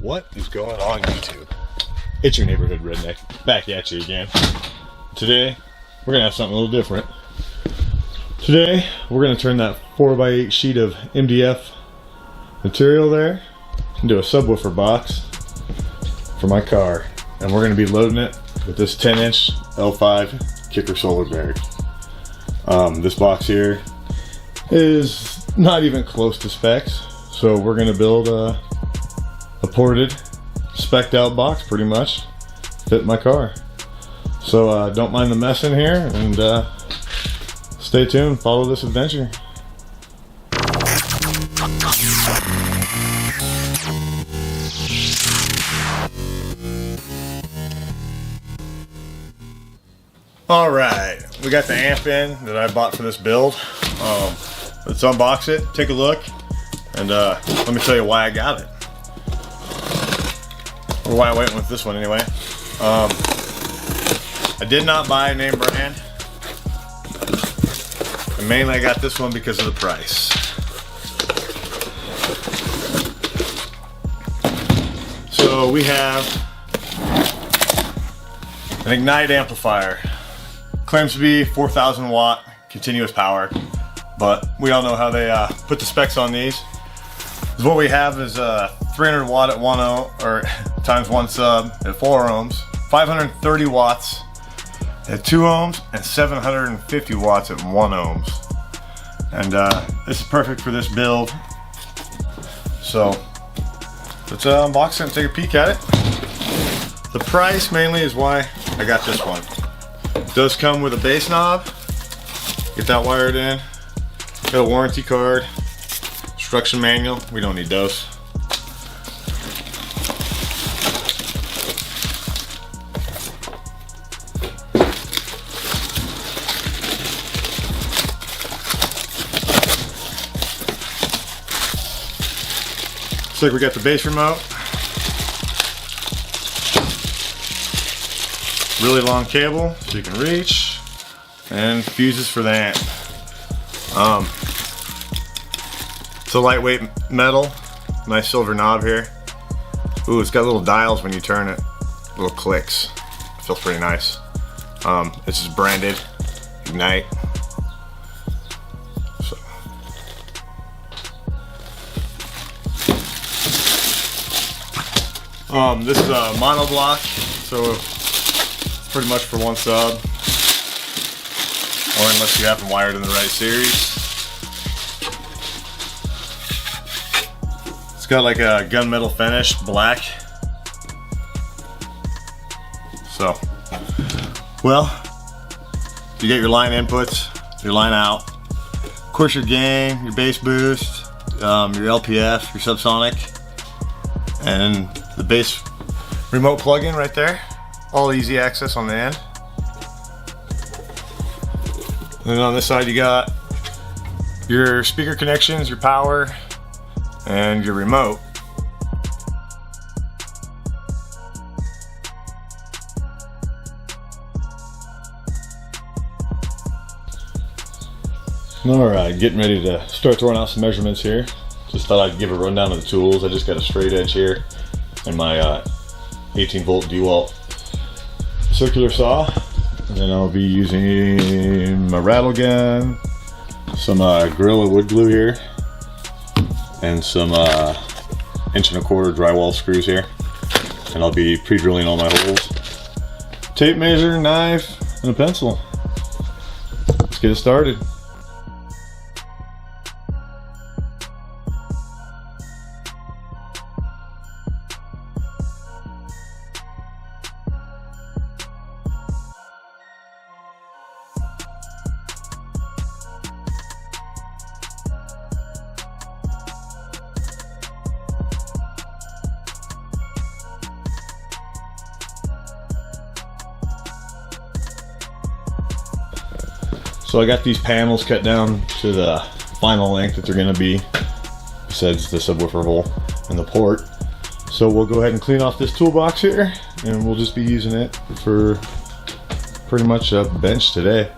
What is going on YouTube? It's your neighborhood redneck back at you again. Today we're gonna have something a little different. Today we're gonna turn that 4x8 sheet of MDF material there into a subwoofer box for my car, and we're gonna be loading it with this 10-inch L5 kicker solar bearing. This box here is not even close to specs, so we're gonna build a ported, spec'd out box pretty much, fit my car. So don't mind the mess in here, and stay tuned, follow this adventure. Alright, we got the amp in that I bought for this build. Let's unbox it, take a look, and let me tell you why I got it. Or why I went with this one anyway. I did not buy a name brand. And mainly I got this one because of the price. So we have an Ignite amplifier. Claims to be 4,000 watt continuous power, but we all know how they put the specs on these. What we have is 300 watt at 1 ohm, or times 1 sub at 4 ohms, 530 watts at 2 ohms, and 750 watts at 1 ohms. And this is perfect for this build. So let's unbox it and take a peek at it. The price mainly is why I got this one. It does come with a bass knob. Get that wired in. Got a warranty card, instruction manual. We don't need those. Looks like we got the bass remote. Really long cable so you can reach, and fuses for the amp. It's a lightweight metal, nice silver knob here. Ooh, it's got little dials when you turn it, little clicks. It feels pretty nice. This is branded Ignite. So. This is a monoblock, so it's pretty much for 1 sub, or unless you have them wired in the right series. It's got like a gunmetal finish, black. So, well, you get your line inputs, your line out, of course your gain, your bass boost, your LPF, your subsonic, and the bass remote plug-in right there. All easy access on the end. And then on this side you got your speaker connections, your power, and your remote. Alright, getting ready to start throwing out some measurements here. Just thought I'd give a rundown of the tools. I just got a straight edge here and my 18 volt DeWalt circular saw. And then I'll be using my rattle gun, some Gorilla wood glue here, and some 1.25 inch drywall screws here. And I'll be pre-drilling all my holes. Tape measure, knife, and a pencil. Let's get it started. So I got these panels cut down to the final length that they're going to be, besides the subwoofer hole and the port. So we'll go ahead and clean off this toolbox here, and we'll just be using it for pretty much a bench today.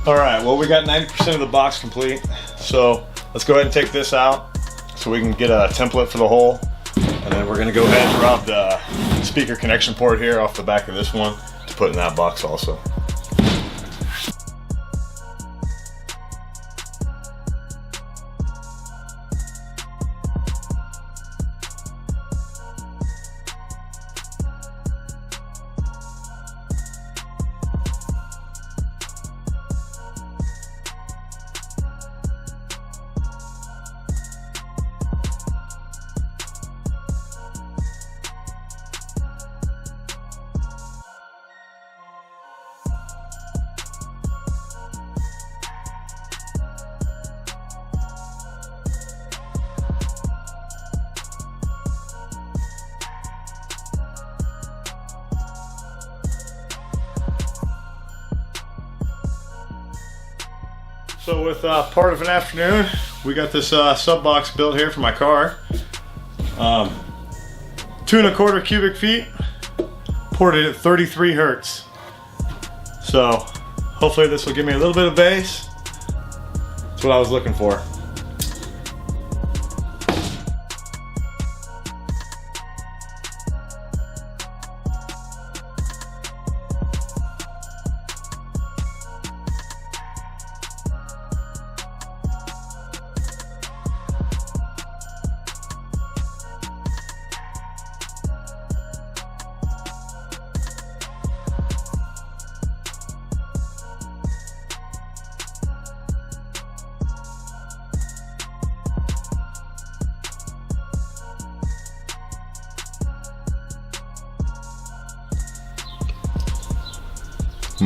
All right, well, we got 90% of the box complete. So let's go ahead and take this out so we can get a template for the hole. And then we're gonna go ahead and drop the speaker connection port here off the back of this one to put in that box also. So with part of an afternoon, we got this sub box built here for my car. 2¼ cubic feet, ported at 33 hertz. So hopefully this will give me a little bit of bass. That's what I was looking for.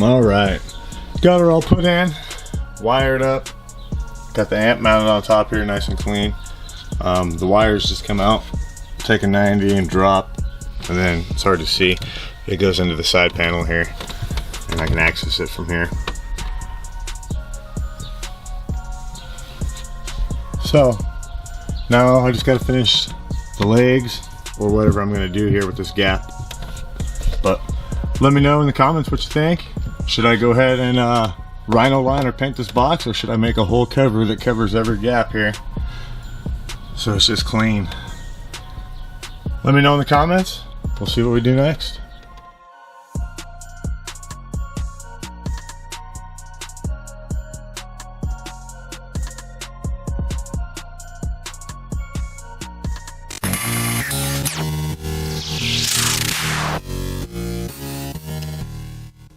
All right, got her all put in, wired up, got the amp mounted on top here nice and clean. The wires just come out, take a 90 and drop, and then it's hard to see, it goes into the side panel here and I can access it from here. So now I just got to finish the legs or whatever I'm going to do here with this gap. But let me know in the comments what you think. Should I go ahead and rhino line or paint this box, or should I make a whole cover that covers every gap here so it's just clean? Let me know in the comments. We'll see what we do next.